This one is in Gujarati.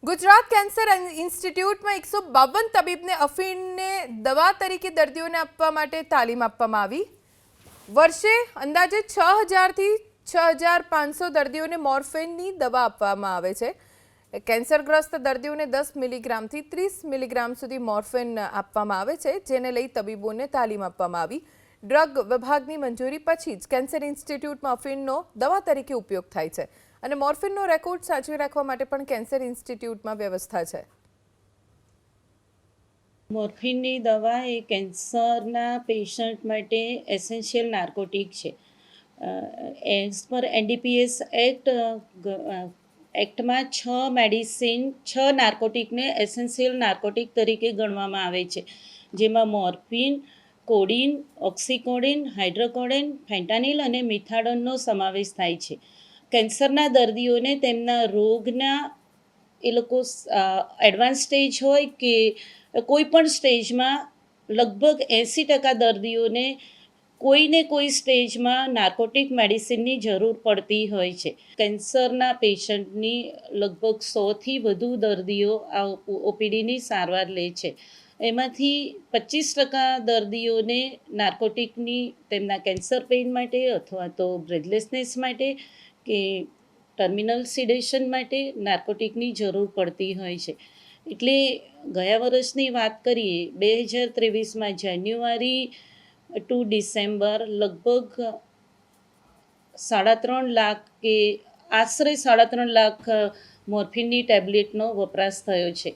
ગુજરાત કેન્સર ઇન્સ્ટિટ્યૂટમાં 152 તબીબને અફીણને દવા તરીકે દર્દીઓને આપવા માટે તાલીમ આપવામાં આવી। વર્ષે અંદાજે 6000થી 6500 દર્દીઓને મોર્ફિનની દવા આપવામાં આવે છે। કેન્સરગ્રસ્ત દર્દીઓને 10 મિલીગ્રામથી 30 મિલીગ્રામ સુધી મોર્ફિન આપવામાં આવે છે, જેને લઈ તબીબોને તાલીમ આપવામાં આવી। ડ્રગ વિભાગની મંજૂરી પછી જ કેન્સર ઇન્સ્ટિટ્યૂટમાં અફીણનો દવા તરીકે ઉપયોગ થાય છે અને મોર્ફિનનો રેકોર્ડ સાચવી રાખવા માટે પણ કેન્સર ઇન્સ્ટિટ્યૂટમાં વ્યવસ્થા છે। મોર્ફિનની દવા એ કેન્સરના પેશન્ટ માટે એસેન્શિયલ નાર્કોટિક છે। એઝ પર એનડીપીએસ એક્ટમાં 6 નાર્કોટિકને એસેન્શિયલ નાર્કોટિક તરીકે ગણવામાં આવે છે, જેમાં મોર્ફિન, કોડીન, ઓક્સીકોડીન, હાઇડ્રોકોડીન, ફેન્ટાનિલ અને મિથાડોનનો સમાવેશ થાય છે। કેન્સરના દર્દીઓને તેમના રોગના એડવાન્સ સ્ટેજ હોય કે કોઈ પણ સ્ટેજમાં લગભગ 80% દર્દીઓને કોઈને કોઈ સ્ટેજમાં નાર્કોટિક મેડિસિનની જરૂર પડતી હોય છે। કેન્સરના પેશન્ટની લગભગ 100થી વધુ દર્દીઓ આ ઓપીડીની સારવાર લે છે। એમાંથી 25% દર્દીઓને નાર્કોટિકની તેમના કેન્સર પેઇન માટે અથવા તો બ્રેથલેસનેસ માટે કે ટર્મિનલ સિડેશન માટે નાર્કોટિકની જરૂર પડતી હોય છે। એટલે ગયા વર્ષની વાત કરીએ 2023માં જાન્યુઆરી ટુ ડિસેમ્બર લગભગ 3.5 લાખ કે આશરે 3.5 લાખ મોર્ફિનની ટેબ્લેટનો વપરાશ થયો છે।